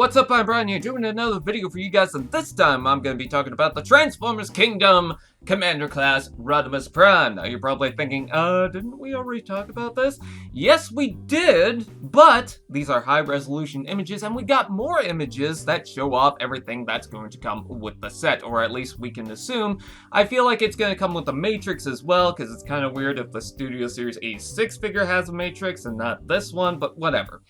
what's up? I'm Brian here doing another video for you guys, and this time I'm going to be talking about the Transformers Kingdom Commander Class Rodimus Prime. Now you're probably thinking, didn't we already talk about this? Yes, we did, but these are high resolution images, and we got more images that show off everything that's going to come with the set, or at least we can assume. I feel like it's going to come with the Matrix as well, because it's kind of weird if the Studio Series 86 figure has a Matrix and not this one, but whatever.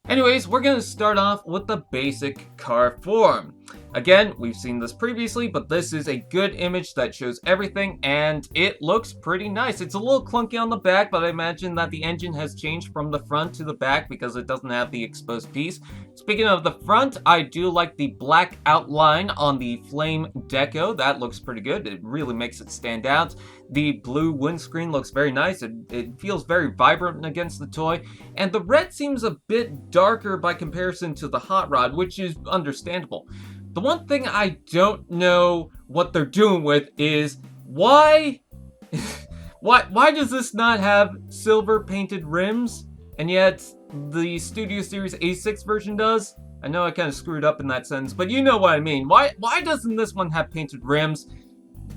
Anyways, we're going to start off with the basic car form. Again, we've seen this previously, but this is a good image that shows everything, and it looks pretty nice. It's a little clunky on the back, but I imagine that the engine has changed from the front to the back because it doesn't have the exposed piece. Speaking of the front, I do like the black outline on the flame deco. That looks pretty good. It really makes it stand out. The blue windscreen looks very nice. It feels very vibrant against the toy, and the red seems a bit darker by comparison to the Hot Rod, which is understandable. The one thing I don't know what they're doing with is why does this not have silver painted rims, and yet the Studio Series A6 version does? I know I kind of screwed up in that sentence, but you know what I mean. Why doesn't this one have painted rims?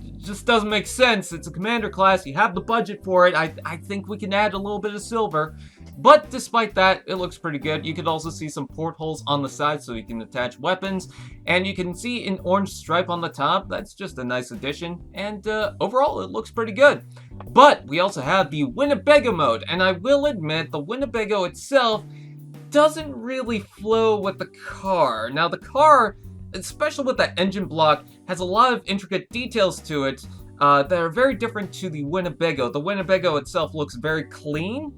It just doesn't make sense. It's a commander class. You have the budget for it. I think we can add a little bit of silver. But despite that, it looks pretty good. You can also see some portholes on the side so you can attach weapons. And you can see an orange stripe on the top. That's just a nice addition. And overall, it looks pretty good. But we also have the Winnebago mode. And I will admit, the Winnebago itself doesn't really flow with the car. Now, the car, especially with that engine block, has a lot of intricate details to it that are very different to the Winnebago. The Winnebago itself looks very clean,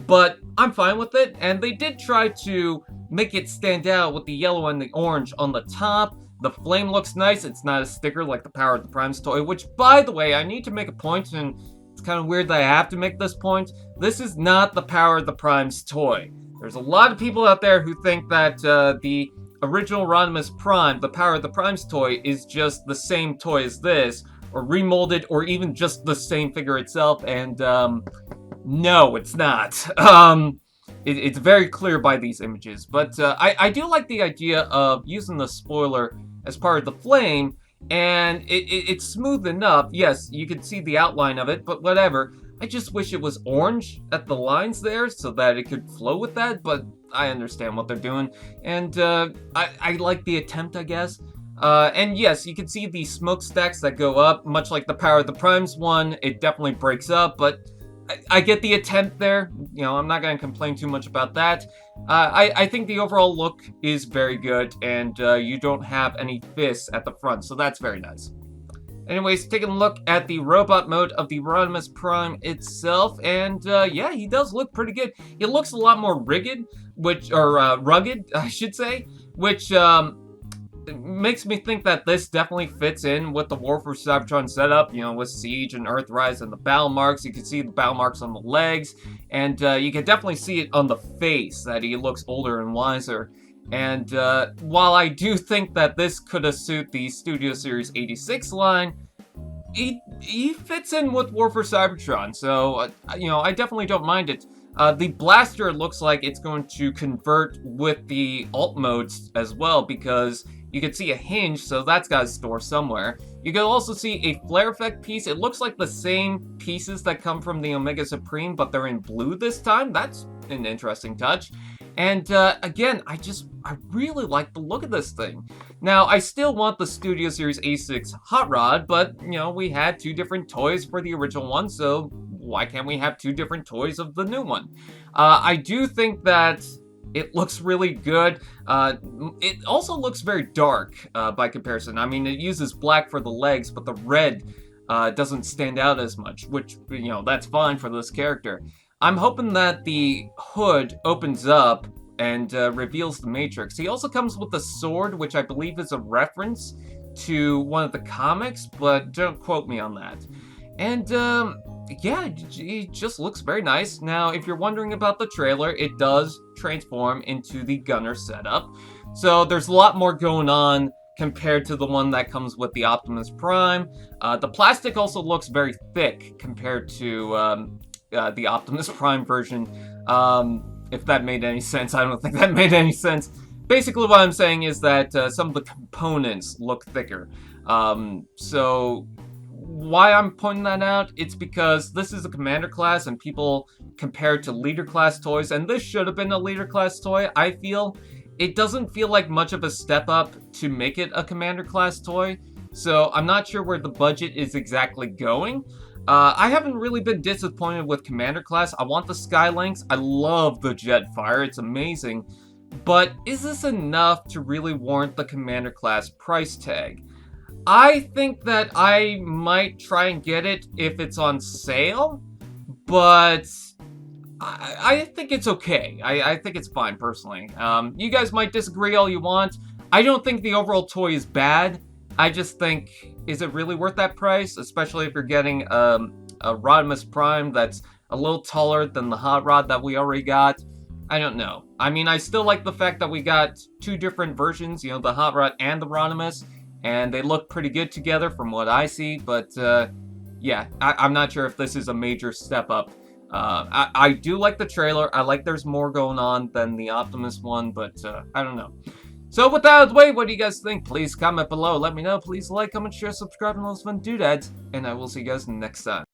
but I'm fine with it, and they did try to make it stand out with the yellow and the orange on the top. The flame looks nice. It's not a sticker like the Power of the Primes toy, which, by the way, I need to make a point, and it's kind of weird that I have to make this point. This is not the Power of the Primes toy. There's a lot of people out there who think that the original Rodimus Prime, the Power of the Primes toy, is just the same toy as this, or remolded, or even just the same figure itself, and no, it's not. It's very clear by these images, but I do like the idea of using the spoiler as part of the flame, and it's smooth enough. Yes, you can see the outline of it, but whatever. I just wish it was orange at the lines there so that it could flow with that, but I understand what they're doing, and I like the attempt, I guess. And yes, you can see the smokestacks that go up, much like the Power of the Primes one. It definitely breaks up, but I get the attempt there. You know, I'm not going to complain too much about that. I think the overall look is very good, and you don't have any fists at the front, so that's very nice. Anyways, taking a look at the robot mode of the Rodimus Prime itself, and yeah, he does look pretty good. He looks a lot more rugged, I should say, which makes me think that this definitely fits in with the War for Cybertron setup, you know, with Siege and Earthrise and the battle marks. You can see the battle marks on the legs, and you can definitely see it on the face, that he looks older and wiser. And while I do think that this could have suited the Studio Series 86 line, he fits in with War for Cybertron, so, you know, I definitely don't mind it. The blaster looks like it's going to convert with the alt modes as well, because you can see a hinge, so that's got to store somewhere. You can also see a flare effect piece. It looks like the same pieces that come from the Omega Supreme, but they're in blue this time. That's an interesting touch. And again, I really like the look of this thing. Now, I still want the Studio Series A6 Hot Rod, but, you know, we had two different toys for the original one, so why can't we have two different toys of the new one? I do think that it looks really good. It also looks very dark by comparison. I mean, it uses black for the legs, but the red doesn't stand out as much, which, you know, that's fine for this character. I'm hoping that the hood opens up and reveals the Matrix. He also comes with a sword, which I believe is a reference to one of the comics, but don't quote me on that. And yeah, it just looks very nice. Now, if you're wondering about the trailer, it does transform into the gunner setup. So there's a lot more going on compared to the one that comes with the Optimus Prime. The plastic also looks very thick compared to the Optimus Prime version. If that made any sense. I don't think that made any sense. basically what I'm saying is that some of the components look thicker. So why I'm pointing that out, it's because this is a commander class and people compare it to leader class toys, and this should have been a leader class toy, I feel. It doesn't feel like much of a step up to make it a commander class toy, so I'm not sure where the budget is exactly going. I haven't really been disappointed with commander class. I want the Skylinks. I love the Jetfire. It's amazing. But is this enough to really warrant the commander class price tag? I think that I might try and get it if it's on sale, but I think it's okay. I think it's fine, personally. You guys might disagree all you want. I don't think the overall toy is bad. I just think, is it really worth that price? Especially if you're getting a Rodimus Prime that's a little taller than the Hot Rod that we already got. I don't know. I mean, I still like the fact that we got two different versions, you know, the Hot Rod and the Rodimus, and they look pretty good together from what I see, but yeah, I'm not sure if this is a major step up. I do like the trailer. I like there's more going on than the Optimus one, but I don't know. So with that out of the way, what do you guys think? Please comment below. Let me know. Please like, comment, share, subscribe, and all those fun doodads. And I will see you guys next time.